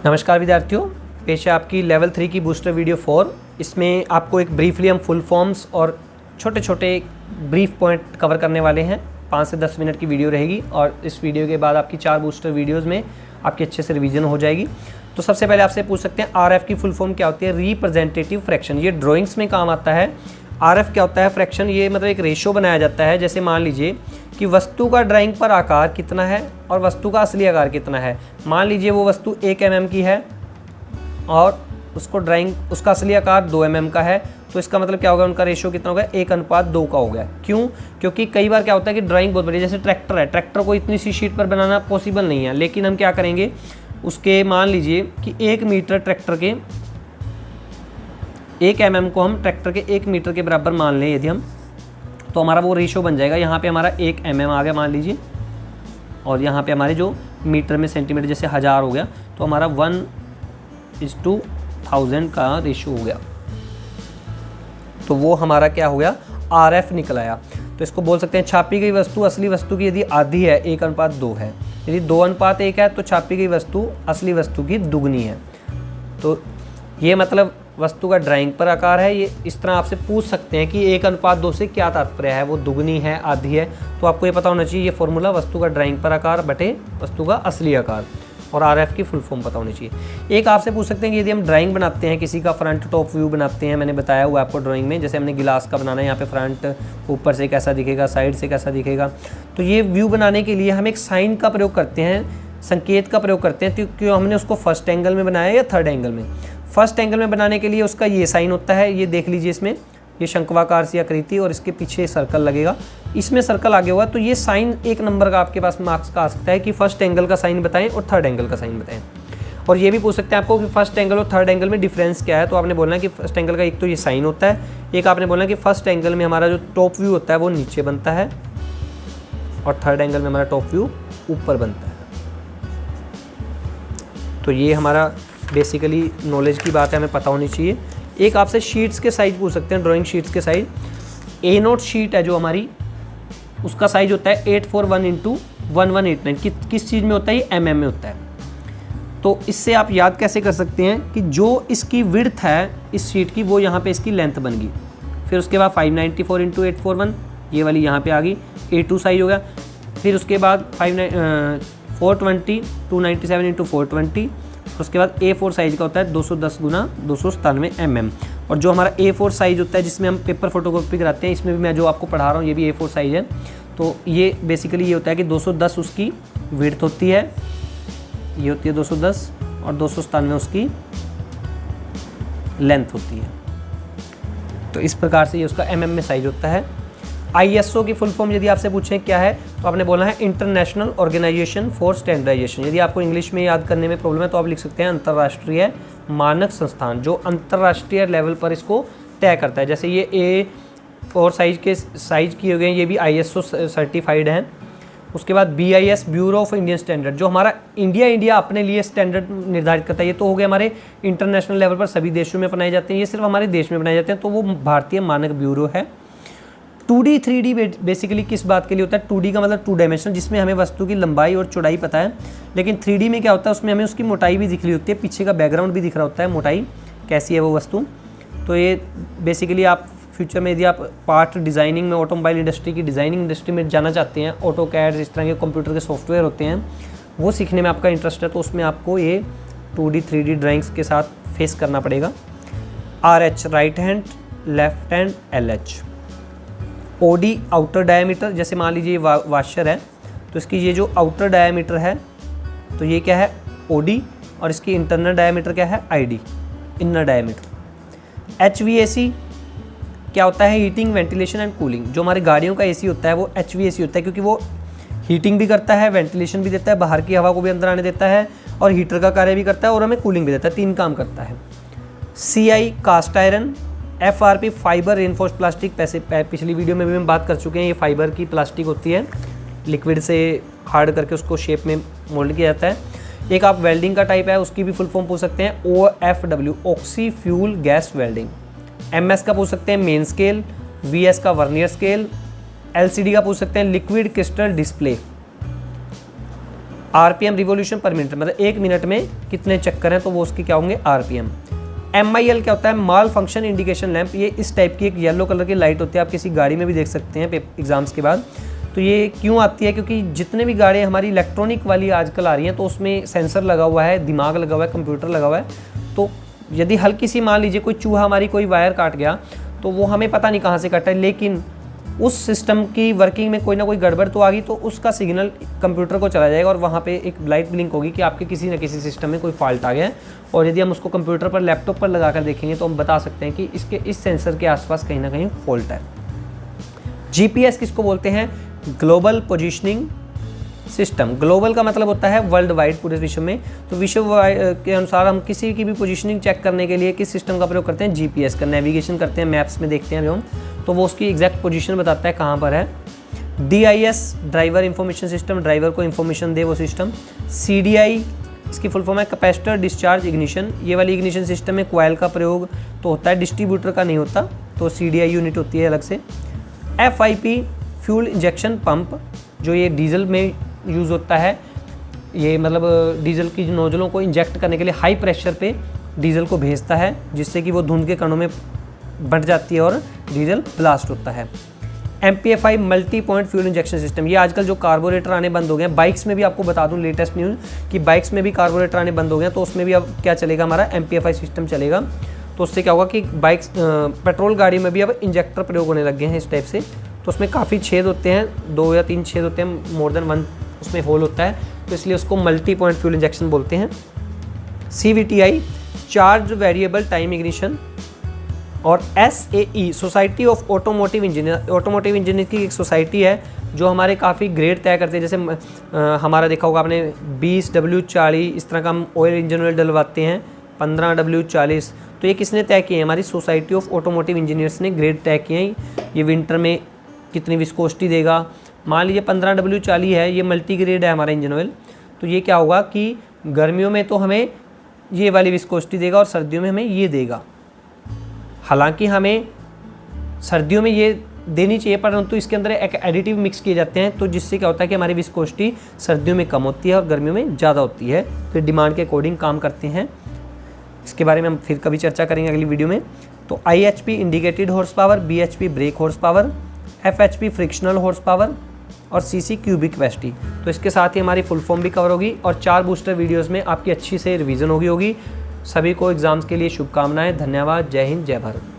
नमस्कार विद्यार्थियों, पेश है आपकी लेवल 3 की बूस्टर वीडियो 4। इसमें आपको एक ब्रीफली हम फुल फॉर्म्स और छोटे छोटे ब्रीफ पॉइंट कवर करने वाले हैं। 5 से 10 मिनट की वीडियो रहेगी और इस वीडियो के बाद आपकी 4 बूस्टर वीडियोज़ में आपकी अच्छे से रिवीजन हो जाएगी। तो सबसे पहले आपसे पूछ सकते हैं RF की फुल फॉर्म क्या होती है। रिप्रेजेंटेटिव फ्रैक्शन, ये ड्राइंग्स में काम आता है। RF क्या होता है? फ्रैक्शन, ये मतलब एक रेशो बनाया जाता है। जैसे मान लीजिए कि वस्तु का ड्राइंग पर आकार कितना है और वस्तु का असली आकार कितना है। मान लीजिए वो वस्तु 1 mm की है और उसको ड्राइंग उसका असली आकार 2 mm का है, तो इसका मतलब क्या होगा? उनका रेशो कितना होगा? 1:2 का हो गया। क्यों? क्योंकि कई बार क्या होता है कि ड्राइंग बहुत बड़ी, जैसे ट्रैक्टर है, ट्रैक्टर को इतनी सी शीट पर बनाना पॉसिबल नहीं है, लेकिन हम क्या करेंगे, उसके मान लीजिए कि 1 मीटर ट्रैक्टर के 1 mm को हम ट्रैक्टर के 1 मीटर के बराबर मान लें यदि हम, तो हमारा वो रेशो बन जाएगा। यहाँ पे हमारा 1 mm आ गया मान लीजिए, और यहाँ पे हमारे जो मीटर में सेंटीमीटर जैसे 1000 हो गया, तो हमारा 1:1000 का रेशो हो गया। तो वो हमारा क्या हो गया? RF निकल आया। तो इसको बोल सकते हैं छापी गई वस्तु असली वस्तु की यदि आधी है, 1:2 है। यदि 2:1 है तो छापी गई वस्तु असली वस्तु की दुगनी है। तो ये मतलब वस्तु का ड्राइंग पर आकार है। ये इस तरह आपसे पूछ सकते हैं कि 1:2 से क्या तात्पर्य है, वो दुगनी है, आधी है। तो आपको ये पता होना चाहिए, ये फॉर्मूला वस्तु का ड्राइंग पर आकार बटे वस्तु का असली आकार, और RF की फुल फॉर्म पता होनी चाहिए। एक आपसे पूछ सकते हैं कि यदि हम ड्राइंग बनाते हैं, किसी का फ्रंट टॉप व्यू बनाते हैं, मैंने बताया हुआ आपको ड्राइंग में, जैसे हमने गिलास का बनाना है, यहाँ पे फ्रंट ऊपर से कैसा दिखेगा, साइड से कैसा दिखेगा। तो ये व्यू बनाने के लिए हम एक साइन का प्रयोग करते हैं, संकेत का प्रयोग करते हैं। क्योंकि हमने उसको फर्स्ट एंगल में बनाया या थर्ड एंगल में। फर्स्ट एंगल में बनाने के लिए उसका ये साइन होता है, ये देख लीजिए, इसमें ये शंक्वाकार सी आकृति और इसके पीछे सर्कल लगेगा, इसमें सर्कल आगे हुआ। तो ये साइन 1 नंबर का आपके पास मार्क्स का आ सकता है कि फर्स्ट एंगल का साइन बताएं और थर्ड एंगल का साइन बताएं। और ये भी पूछ सकते हैं आपको कि फर्स्ट एंगल और थर्ड एंगल में डिफरेंस क्या है। तो आपने बोलना है कि फर्स्ट एंगल का एक तो ये साइन होता है, एक आपने बोलना है कि फर्स्ट एंगल में हमारा जो टॉप व्यू होता है वो नीचे बनता है और थर्ड एंगल में हमारा टॉप व्यू ऊपर बनता है। तो ये हमारा बेसिकली नॉलेज की बात है, हमें पता होनी चाहिए। एक आपसे शीट्स के साइज पूछ सकते हैं, ड्राइंग शीट्स के साइज। A0 शीट है जो हमारी, उसका साइज होता है 841x1189। किस चीज़ में होता है? ये mm में होता है। तो इससे आप याद कैसे कर सकते हैं कि जो इसकी विड्थ है इस शीट की, वो यहाँ पे इसकी लेंथ बन गई। फिर उसके बाद 594x841, ये वाली यहाँ पे आ गई, A2 साइज हो गया। फिर उसके बाद 420 297x420, उसके बाद A4 साइज का होता है 210x297 mm। और जो हमारा A4 साइज होता है जिसमें हम पेपर फोटोकॉपी कराते हैं, इसमें भी मैं जो आपको पढ़ा रहा हूँ ये भी A4 साइज है। तो ये बेसिकली ये होता है कि 210 उसकी विड्थ होती है, ये होती है 210, और 297 उसकी लेंथ होती है। तो इस प्रकार से ये उसका mm में साइज होता है। ISO की फुल फॉर्म यदि आपसे पूछें क्या है, तो आपने बोलना है इंटरनेशनल ऑर्गेनाइजेशन फॉर स्टैंडर्डाइजेशन। यदि आपको इंग्लिश में याद करने में प्रॉब्लम है तो आप लिख सकते हैं अंतर्राष्ट्रीय मानक संस्थान, जो अंतर्राष्ट्रीय लेवल पर इसको तय करता है। जैसे ये A4 साइज के साइज किए गए, ये भी ISO सर्टिफाइड हैं। उसके बाद BIS, bureau of Indian standard, जो हमारा इंडिया अपने लिए स्टैंडर्ड निर्धारित करता है। ये तो हो गया हमारे इंटरनेशनल लेवल पर, सभी देशों में बनाए जाते हैं, ये सिर्फ हमारे देश में बनाए जाते हैं, तो वो भारतीय मानक ब्यूरो है। 2D 3D बेसिकली किस बात के लिए होता है? 2D का मतलब 2 डायमेंशनल, जिसमें हमें वस्तु की लंबाई और चौड़ाई पता है। लेकिन 3D में क्या होता है? उसमें हमें उसकी मोटाई भी दिख रही होती है, पीछे का बैकग्राउंड भी दिख रहा होता है, मोटाई कैसी है वो वस्तु। तो ये बेसिकली आप फ्यूचर में यदि आप पार्ट डिज़ाइनिंग में, ऑटोमोबाइल इंडस्ट्री की डिज़ाइनिंग इंडस्ट्री में जाना चाहते हैं, ऑटोकैड इस तरह के कंप्यूटर के सॉफ्टवेयर होते हैं, वो सीखने में आपका इंटरेस्ट है, तो उसमें आपको ये 2D 3D ड्राइंग्स के साथ फेस करना पड़ेगा। RH right hand, left hand LH। OD outer diameter, जैसे मान लीजिए वाशर है, तो इसकी ये जो आउटर डायमीटर है तो ये क्या है? OD, और इसकी इंटरनल डायमीटर क्या है? ID, inner diameter. HVAC क्या होता है? Heating, ventilation and cooling. जो हमारी गाड़ियों का AC होता है वो HVAC होता है, क्योंकि वो हीटिंग भी करता है, वेंटिलेशन भी देता है, बाहर की हवा को भी अंदर आने देता है, और हीटर का कार्य भी करता है, और हमें कूलिंग भी देता है, 3 काम करता है। CI cast iron. FRP fibre reinforced plastic, पिछली वीडियो में भी हम बात कर चुके हैं, ये फाइबर की प्लास्टिक होती है, लिक्विड से हार्ड करके उसको शेप में मोल्ड किया जाता है। एक आप वेल्डिंग का टाइप है, उसकी भी फुल फॉर्म पूछ सकते हैं, OFW oxy fuel gas welding. MS का पूछ सकते हैं मेन स्केल, VS का वर्नियर स्केल, LCD का पूछ सकते हैं liquid crystal display. RPM revolution per minute, मतलब 1 मिनट में कितने चक्कर हैं, तो वो उसके क्या होंगे RPM। MIL क्या होता है, माल फंक्शन इंडिकेशन लैंप। ये इस टाइप की एक येलो कलर की लाइट होती है, आप किसी गाड़ी में भी देख सकते हैं एग्जाम्स के बाद। तो ये क्यों आती है, क्योंकि जितने भी गाड़ियाँ हमारी इलेक्ट्रॉनिक वाली आजकल आ रही हैं तो उसमें सेंसर लगा हुआ है, दिमाग लगा हुआ है, कंप्यूटर लगा हुआ है। तो यदि हल्की सी मान लीजिए कोई चूहा हमारी कोई वायर काट गया तो वो हमें पता नहीं कहाँ से कटा है, लेकिन उस सिस्टम की वर्किंग में कोई ना कोई गड़बड़ तो आ गई, तो उसका सिग्नल कंप्यूटर को चला जाएगा और वहाँ पे एक लाइट ब्लिंक होगी कि आपके किसी न किसी सिस्टम में कोई फॉल्ट आ गया है। और यदि हम उसको कंप्यूटर पर, लैपटॉप पर लगा कर देखेंगे तो हम बता सकते हैं कि इसके इस सेंसर के आसपास कहीं ना कहीं फॉल्ट है। GPS किसको बोलते हैं, ग्लोबल पोजिशनिंग सिस्टम। ग्लोबल का मतलब होता है वर्ल्ड वाइड, पूरे विश्व में। तो विश्व के अनुसार हम किसी की भी पोजीशनिंग चेक करने के लिए किस सिस्टम का प्रयोग करते हैं, GPS का। नेविगेशन करते हैं, मैप्स में देखते हैं हम, तो वो उसकी एग्जैक्ट पोजीशन बताता है कहाँ पर है। DIS driver information system, driver को इंफॉर्मेशन दे वो सिस्टम। CDI इसकी फुल फॉर्म है कैपेसिटर डिस्चार्ज इग्निशन। ये वाली इग्निशन सिस्टम में कॉइल का प्रयोग तो होता है, डिस्ट्रीब्यूटर का नहीं होता, तो CDI यूनिट होती है अलग से। FIP फ्यूल इंजेक्शन पंप, जो ये डीजल में यूज़ होता है। ये मतलब डीजल की नोजलों को इंजेक्ट करने के लिए हाई प्रेशर पे डीजल को भेजता है, जिससे कि वो धुंध के कणों में बंट जाती है और डीजल ब्लास्ट होता है। MPFI multi point fuel injection system, ये आजकल जो कार्बोरेटर आने बंद हो गए हैं, बाइक्स में भी आपको बता दूं लेटेस्ट न्यूज़ कि बाइक्स में भी कार्बोरेटर आने बंद हो गए हैं, तो उसमें भी अब क्या चलेगा, हमारा MPFI सिस्टम चलेगा। तो उससे क्या होगा कि बाइक्स पेट्रोल गाड़ी में भी अब इंजेक्टर प्रयोग होने लग गए हैं इस टाइप से। तो उसमें काफ़ी छेद होते हैं, 2 या 3 छेद होते हैं, मोर देन 1 उसमें होल होता है, तो इसलिए उसको मल्टी पॉइंट फ्यूल इंजेक्शन बोलते हैं। CVTI charge variable time ignition. और SAE society of automotive engineer, automotive engineer की एक सोसाइटी है जो हमारे काफ़ी ग्रेड तय करते हैं। जैसे हमारा देखा होगा आपने 20W40, इस तरह का हम ऑयल इंजन ऑयल डलवाते हैं, 15W40। तो ये किसने तय किए हैं, हमारी सोसाइटी ऑफ ऑटोमोटिव इंजीनियर्स ने ग्रेड तय किए हैं। ये विंटर में कितनी विस्कोसिटी देगा, मान लीजिए 15W40 है, ये मल्टी ग्रेड है हमारा इंजन ऑयल, तो ये क्या होगा कि गर्मियों में तो हमें ये वाली विस्कोसिटी देगा और सर्दियों में हमें ये देगा। हालांकि हमें सर्दियों में ये देनी चाहिए, परंतु इसके अंदर एक एडिटिव मिक्स किए जाते हैं, तो जिससे क्या होता है कि हमारी विस्कोसिटी सर्दियों में कम होती है और गर्मियों में ज़्यादा होती है। तो डिमांड के अकॉर्डिंग काम करते हैं। इसके बारे में हम फिर कभी चर्चा करेंगे अगली वीडियो में। तो IHP indicated horse power, BHP break horse power, FHP frictional horse power और CC क्यूबिक कैपेसिटी। तो इसके साथ ही हमारी फुल फॉर्म भी कवर होगी और 4 बूस्टर वीडियोस में आपकी अच्छी से रिवीजन होगी। सभी को एग्जाम्स के लिए शुभकामनाएं। धन्यवाद। जय हिंद, जय भारत।